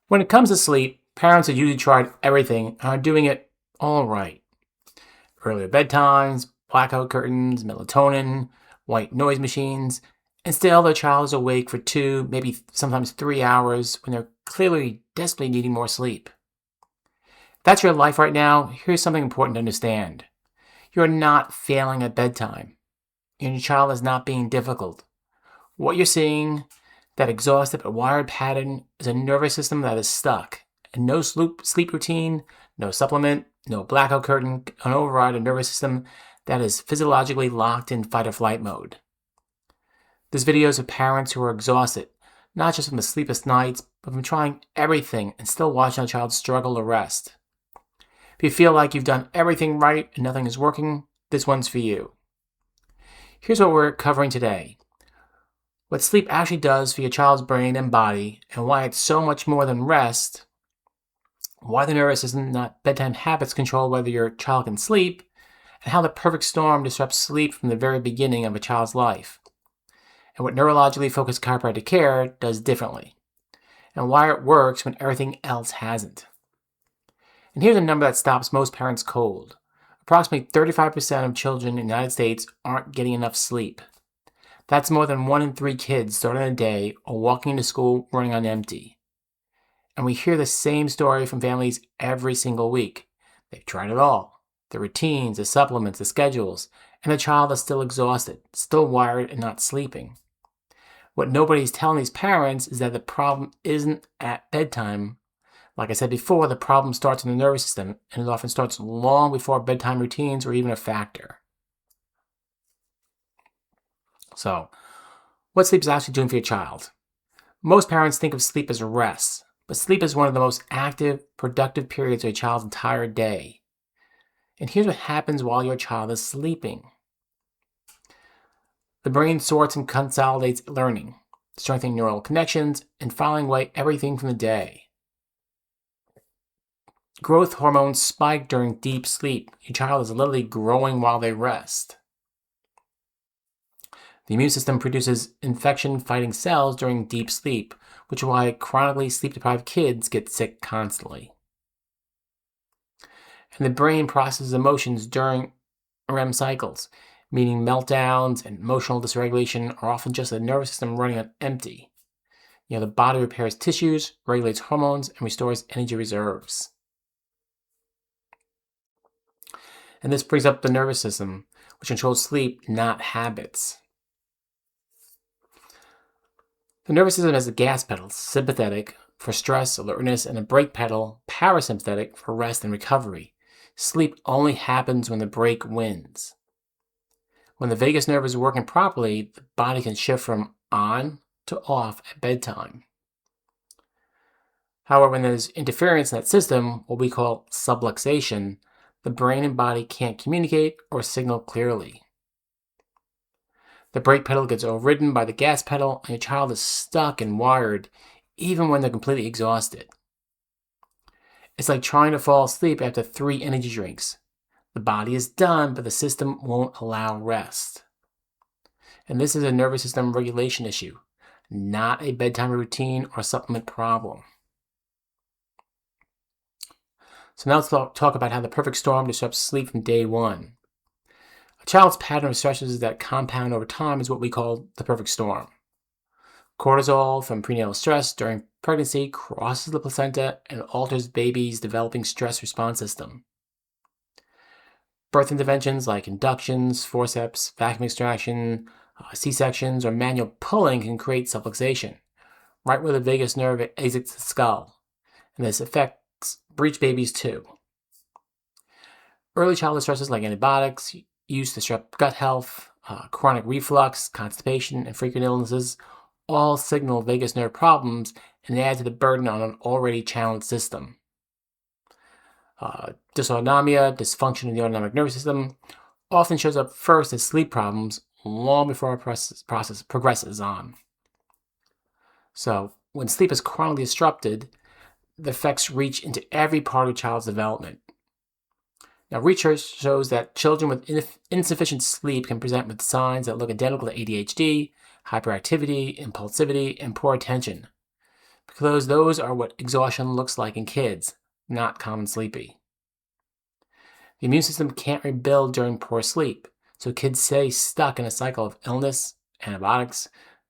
When it comes to sleep, parents have usually tried everything and are doing it all right. Earlier bedtimes, blackout curtains, melatonin, white noise machines, and still their child is awake for 2, maybe sometimes 3 hours when they're clearly desperately needing more sleep. If that's your life right now, here's something important to understand. You're not failing at bedtime, and your child is not being difficult. What you're seeing, that exhausted but wired pattern, is a nervous system that is stuck, and no sleep routine, no supplement, no blackout curtain can override a nervous system that is physiologically locked in fight or flight mode. This video is of parents who are exhausted, not just from the sleepless nights, but from trying everything and still watching a child struggle to rest. If you feel like you've done everything right and nothing is working, this one's for you. Here's what we're covering today: what sleep actually does for your child's brain and body, and why it's so much more than rest, why the nervous system, not bedtime habits, control whether your child can sleep, and how the perfect storm disrupts sleep from the very beginning of a child's life, and what neurologically focused chiropractic care does differently, and why it works when everything else hasn't. And here's a number that stops most parents cold. Approximately 35% of children in the United States aren't getting enough sleep. That's more than 1 in 3 kids starting a day or walking to school running on empty. And we hear the same story from families every single week. They've tried it all: the routines, the supplements, the schedules, and the child is still exhausted, still wired, and not sleeping. What nobody's telling these parents is that the problem isn't at bedtime. Like I said before, the problem starts in the nervous system, and it often starts long before bedtime routines are even a factor. So, what sleep is actually doing for your child? Most parents think of sleep as rest, but sleep is one of the most active, productive periods of a child's entire day. And here's what happens while your child is sleeping. The brain sorts and consolidates learning, strengthening neural connections, and filing away everything from the day. Growth hormones spike during deep sleep. Your child is literally growing while they rest. The immune system produces infection-fighting cells during deep sleep, which is why chronically sleep-deprived kids get sick constantly. And the brain processes emotions during REM cycles, meaning meltdowns and emotional dysregulation are often just the nervous system running on empty. The body repairs tissues, regulates hormones, and restores energy reserves. And this brings up the nervous system, which controls sleep, not habits. The nervous system has a gas pedal, sympathetic, for stress, alertness, and a brake pedal, parasympathetic, for rest and recovery. Sleep only happens when the brake wins. When the vagus nerve is working properly, the body can shift from on to off at bedtime. However, when there's interference in that system, what we call subluxation, the brain and body can't communicate or signal clearly. The brake pedal gets overridden by the gas pedal, and your child is stuck and wired even when they're completely exhausted. It's like trying to fall asleep after 3 energy drinks. The body is done, but the system won't allow rest. And this is a nervous system regulation issue, not a bedtime routine or supplement problem. So now let's talk about how the perfect storm disrupts sleep from day one. A child's pattern of stresses that compound over time is what we call the perfect storm. Cortisol from prenatal stress during pregnancy crosses the placenta and alters baby's developing stress response system. Birth interventions like inductions, forceps, vacuum extraction, C-sections, or manual pulling can create subluxation, right where the vagus nerve exits the skull. And this affects breech babies too. Early childhood stresses like antibiotics, use to disrupt gut health, chronic reflux, constipation, and frequent illnesses all signal vagus nerve problems and add to the burden on an already challenged system. Dysautonomia, dysfunction in the autonomic nervous system, often shows up first as sleep problems long before our process progresses on. So, when sleep is chronically disrupted, the effects reach into every part of a child's development. Now, research shows that children with insufficient sleep can present with signs that look identical to ADHD, hyperactivity, impulsivity, and poor attention. because those are what exhaustion looks like in kids, not common sleepy. The immune system can't rebuild during poor sleep, so kids stay stuck in a cycle of illness, antibiotics,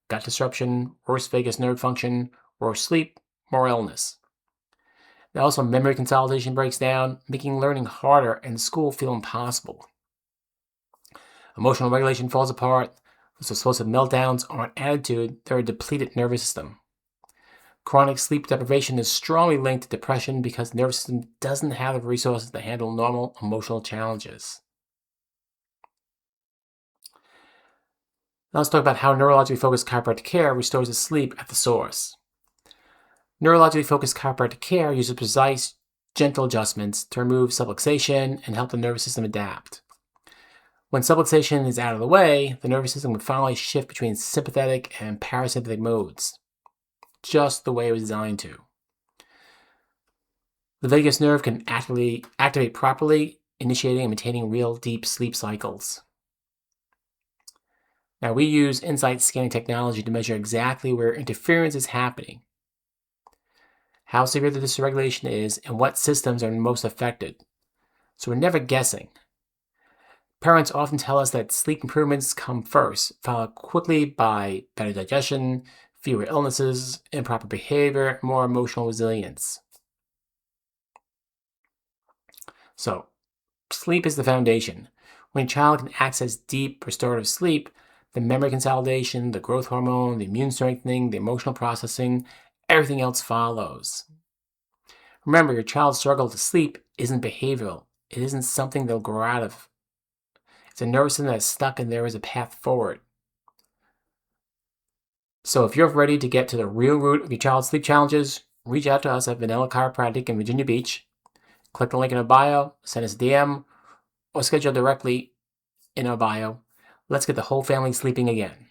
gut disruption, worse vagus nerve function, worse sleep, more illness. And also, memory consolidation breaks down, making learning harder and school feel impossible. Emotional regulation falls apart, so explosive meltdowns aren't attitude, they're a depleted nervous system. Chronic sleep deprivation is strongly linked to depression because the nervous system doesn't have the resources to handle normal emotional challenges. Now let's talk about how neurologically focused chiropractic care restores the sleep at the source. Neurologically focused chiropractic care uses precise, gentle adjustments to remove subluxation and help the nervous system adapt. When subluxation is out of the way, the nervous system will finally shift between sympathetic and parasympathetic modes, just the way it was designed to. The vagus nerve can activate properly, initiating and maintaining real deep sleep cycles. Now, we use insight scanning technology to measure exactly where interference is happening, how severe the dysregulation is, and what systems are most affected. So we're never guessing. Parents often tell us that sleep improvements come first, followed quickly by better digestion, fewer illnesses, improper behavior, more emotional resilience. So, sleep is the foundation. When a child can access deep restorative sleep, the memory consolidation, the growth hormone, the immune strengthening, the emotional processing, everything else follows. Remember, your child's struggle to sleep isn't behavioral. It isn't something they'll grow out of. It's a nervous system that's stuck and there is a path forward. So if you're ready to get to the real root of your child's sleep challenges, reach out to us at Vanilla Chiropractic in Virginia Beach. Click the link in our bio, send us a DM, or schedule directly in our bio. Let's get the whole family sleeping again.